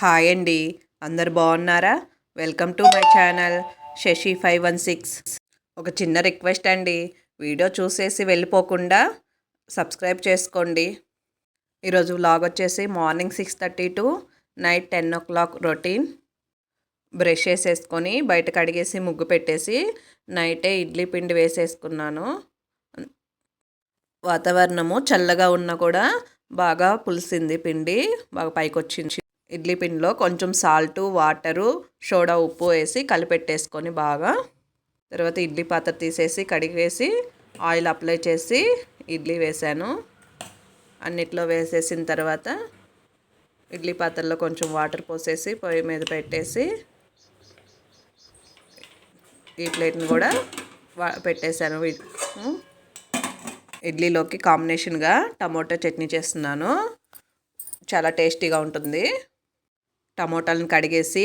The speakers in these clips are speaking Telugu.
హాయ్ అండి, అందరు బాగున్నారా? Welcome to my channel Sashi 516. ఒక చిన్న రిక్వెస్ట్ అండి, వీడియో చూసేసి వెళ్ళిపోకుండా సబ్స్క్రైబ్ చేసుకోండి. ఈరోజు వ్లాగ్ వచ్చేసి morning 6:30 to night 10 o'clock routine. Brush వేసేసుకొని బయట కడిగేసి ముగ్గు పెట్టేసి నైటే ఇడ్లీ పిండి వేసేసుకున్నాను. వాతావరణము చల్లగా ఉన్నా కూడా బాగా పులిసింది పిండి, బాగా పైకి వచ్చింది. ఇడ్లీ పిండిలో కొంచెం సాల్టు, వాటరు, సోడా, ఉప్పు వేసి కలిపెట్టేసుకొని బాగా తర్వాత ఇడ్లీ పాత్ర తీసేసి కడిగేసి ఆయిల్ అప్లై చేసి ఇడ్లీ వేసాను. అన్నిట్లో వేసేసిన తర్వాత ఇడ్లీ పాత్రలో కొంచెం వాటర్ పోసేసి పొయ్యి మీద పెట్టేసి ఈ ప్లేట్ని కూడా పెట్టేశాను. ఇడ్లీలోకి కాంబినేషన్గా టమోటా చట్నీ చేస్తున్నాను, చాలా టేస్టీగా ఉంటుంది. టమోటాలను కడిగేసి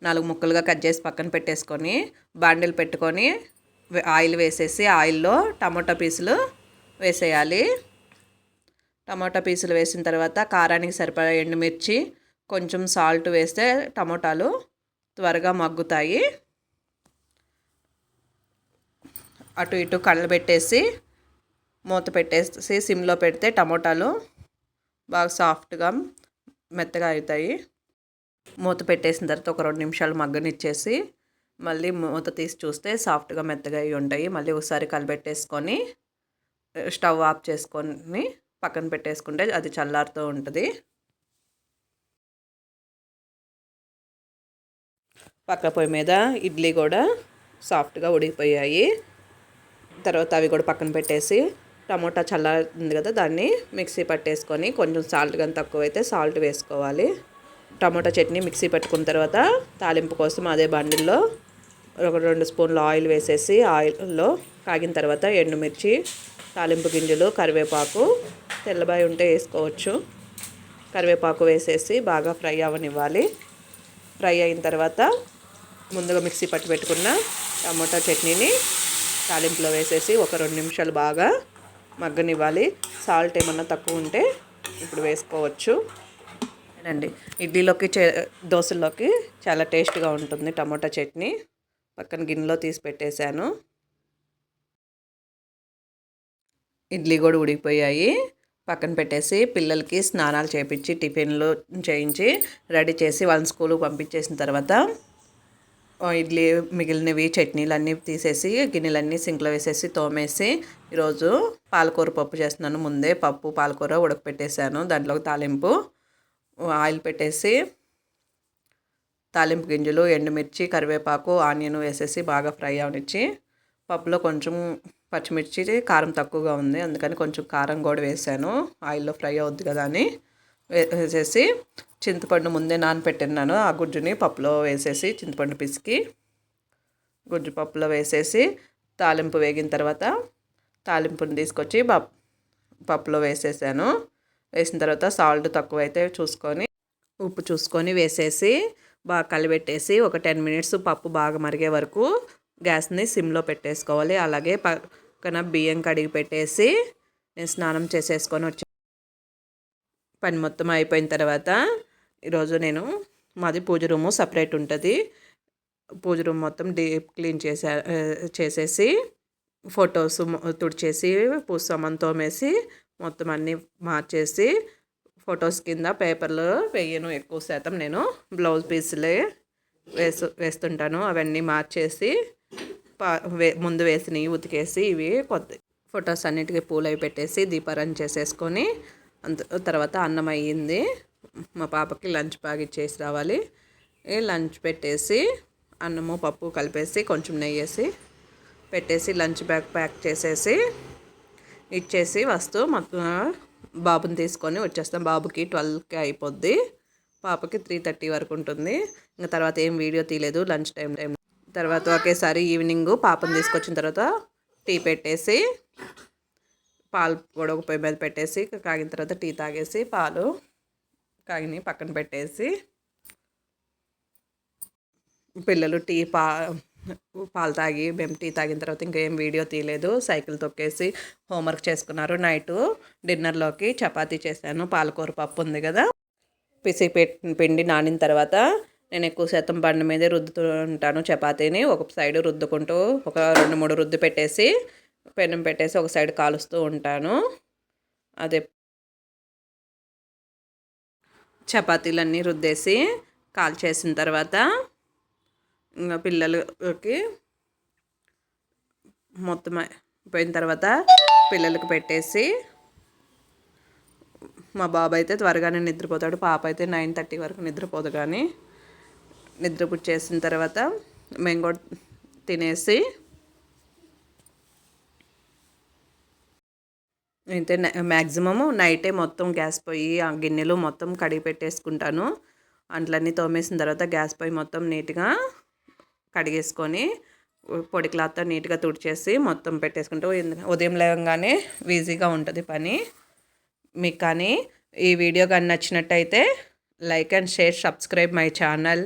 4 ముక్కలుగా కట్ చేసి పక్కన పెట్టేసుకొని బాండిల్ పెట్టుకొని ఆయిల్ వేసేసి ఆయిల్లో టమోటా పీసులు వేసేయాలి. టమోటా పీసులు వేసిన తర్వాత కారానికి సరిపడా ఎండుమిర్చి, కొంచెం సాల్ట్ వేస్తే టమోటాలు త్వరగా మగ్గుతాయి. అటు ఇటు కళ్ళబెట్టేసి మూత పెట్టేసి సిమ్లో పెడితే టమోటాలు బాగా సాఫ్ట్గా మెత్తగా అవుతాయి. మూత పెట్టేసిన తర్వాత ఒక 2 నిమిషాలు మగ్గనిచ్చేసి మళ్ళీ మూత తీసి చూస్తే సాఫ్ట్గా మెత్తగా అయి ఉంటాయి. మళ్ళీ ఒకసారి కలిపెట్టేసుకొని స్టవ్ ఆఫ్ చేసుకొని పక్కన పెట్టేసుకుంటే అది చల్లారుతూ ఉంటుంది. పక్క పొయ్యి మీద ఇడ్లీ కూడా సాఫ్ట్గా ఉడికిపోయాయి. తర్వాత అవి కూడా పక్కన పెట్టేసి టమోటా చల్లారింది కదా, దాన్ని మిక్సీ పట్టేసుకొని కొంచెం సాల్ట్ కానీ తక్కువైతే సాల్ట్ వేసుకోవాలి. టమోటా చట్నీ మిక్సీ పెట్టుకున్న తర్వాత తాలింపు కోసం అదే బండిల్లో ఒక 2 స్పూన్లు ఆయిల్ వేసేసి ఆయిల్లో కాగిన తర్వాత ఎండుమిర్చి, తాలింపు గింజలు, కరివేపాకు, తెల్లబాయి ఉంటే వేసుకోవచ్చు, కరివేపాకు వేసేసి బాగా ఫ్రై అవ్వనివ్వాలి. ఫ్రై అయిన తర్వాత ముందుగా మిక్సీ పట్టి పెట్టుకున్న టమోటా చట్నీని తాలింపులో వేసేసి ఒక 2 నిమిషాలు బాగా మగ్గనివ్వాలి. సాల్ట్ ఏమన్నా తక్కువ ఉంటే ఇప్పుడు వేసుకోవచ్చు అండి. ఇడ్లీలోకి దోశల్లోకి చాలా టేస్ట్గా ఉంటుంది టమోటా చట్నీ. పక్కన గిన్నెలో తీసి పెట్టేశాను. ఇడ్లీ కూడా ఉడికిపోయాయి. పక్కన పెట్టేసి పిల్లలకి స్నానాలు చేయించి టిఫిన్లు చేయించి రెడీ చేసి వాళ్ళని స్కూల్కి పంపించేసిన తర్వాత ఇడ్లీ మిగిలినవి చట్నీలు అన్నీ తీసేసి గిన్నెలన్నీ సింక్లో వేసేసి తోమేసి ఈరోజు పాలకూర పప్పు చేస్తున్నాను. ముందే పప్పు పాలకూర ఉడకపెట్టేశాను. దాంట్లోకి తాలింపు ఆయిల్ పెట్టేసి తాలింపు గింజలు, ఎండుమిర్చి, కరివేపాకు, ఆనియన్ వేసేసి బాగా ఫ్రై అవనిచ్చి పప్పులో కొంచెం పచ్చిమిర్చి కారం తక్కువగా ఉంది, అందుకని కొంచెం కారం కూడా వేసాను. ఆయిల్లో ఫ్రై అవుద్ది కదా అని వేసేసి చింతపండు ముందే నానపెట్టినాను. ఆ గుజ్జుని పప్పులో వేసేసి చింతపండు పిసికి గుజ్జు పప్పులో వేసేసి తాలింపు వేగిన తర్వాత తాలింపుని తీసుకొచ్చి పప్పులో వేసేసాను. వేసిన తర్వాత సాల్ట్ తక్కువైతే చూసుకొని ఉప్పు చూసుకొని వేసేసి బాగా కలిపెట్టేసి ఒక 10 మినిట్స్ పప్పు బాగా మరిగే వరకు గ్యాస్ని సిమ్లో పెట్టేసుకోవాలి. అలాగే పక్కన బియ్యం కడిగి పెట్టేసి నేను స్నానం చేసేసుకొని వచ్చి పని మొత్తం అయిపోయిన తర్వాత ఈరోజు మాది పూజ రూము సపరేట్ ఉంటుంది. పూజ రూమ్ మొత్తం డీప్ క్లీన్ చేసేసి ఫొటోస్ తుడిచేసి పూసామని తోమేసి మొత్తం అన్నీ మార్చేసి ఫొటోస్ కింద పేపర్లు వేయను. ఎక్కువ శాతం నేను బ్లౌజ్ పీసులే వేస్తుంటాను. అవన్నీ మార్చేసి ముందు వేసినవి ఉతికేసి ఇవి కొత్త ఫొటోస్ అన్నిటికీ పూలు అవి పెట్టేసి దీపారాధన చేసేసుకొని తర్వాత అన్నం అయ్యింది. మా పాపకి లంచ్ బ్యాగ్ ఇచ్చేసి రావాలి. లంచ్ పెట్టేసి అన్నము పప్పు కలిపేసి కొంచెం నెయ్యి వేసి పెట్టేసి లంచ్ బ్యాగ్ ప్యాక్ చేసేసి ఇచ్చేసి మొత్తం బాబుని తీసుకొని వచ్చేస్తాం. బాబుకి 12కి అయిపోద్ది, పాపకి 3:30 వరకు ఉంటుంది. ఇంకా తర్వాత ఏం వీడియో తీయలేదు. లంచ్ టైం తర్వాత ఒకేసారి ఈవినింగ్ పాపని తీసుకొచ్చిన తర్వాత టీ పెట్టేసి పాలు కూడా ఒక పొయ్యి మీద పెట్టేసి కాగిన తర్వాత టీ తాగేసి పాలు కాగిని పక్కన పెట్టేసి పిల్లలు పాలు తాగి మేము టీ తాగిన తర్వాత ఇంకేం వీడియో తీయలేదు. సైకిల్ తొక్కేసి హోంవర్క్ చేసుకున్నారు. నైటు డిన్నర్లోకి చపాతీ చేశాను. పాలకూర పప్పు ఉంది కదా, పిండి నానిన తర్వాత నేను ఎక్కువ శాతం బండ మీదే రుద్దుతూ ఉంటాను చపాతీని. ఒక సైడ్ రుద్దుకుంటూ ఒక 2-3 రుద్దు పెట్టేసి పెనం పెట్టేసి ఒక సైడ్ కాలుస్తూ ఉంటాను. అదే చపాతీలన్నీ రుద్దేసి కాల్చేసిన తర్వాత ఇంకా పిల్లలకి మొత్తం అయిపోయిన తర్వాత పిల్లలకి పెట్టేసి మా బాబు అయితే త్వరగానే నిద్రపోతాడు. పాప అయితే 9:30 వరకు నిద్రపోదు. కానీ నిద్రపుచ్చేసిన తర్వాత మేము కూడా తినేసి అయితే మ్యాక్సిమము నైటే మొత్తం గ్యాస్ పొయ్యి ఆ గిన్నెలు మొత్తం కడిగి పెట్టేసుకుంటాను. అంట్లన్నీ తోమేసిన తర్వాత గ్యాస్ పొయ్యి మొత్తం నీట్గా కడిగేసుకొని పొడి క్లాత్తో నీట్గా తుడిచేసి మొత్తం పెట్టేసుకుంటూ ఉదయం లేవగానే ఈజీగా ఉంటుంది పని. మీకు కానీ ఈ వీడియో కానీ నచ్చినట్టయితే like and share, subscribe my channel.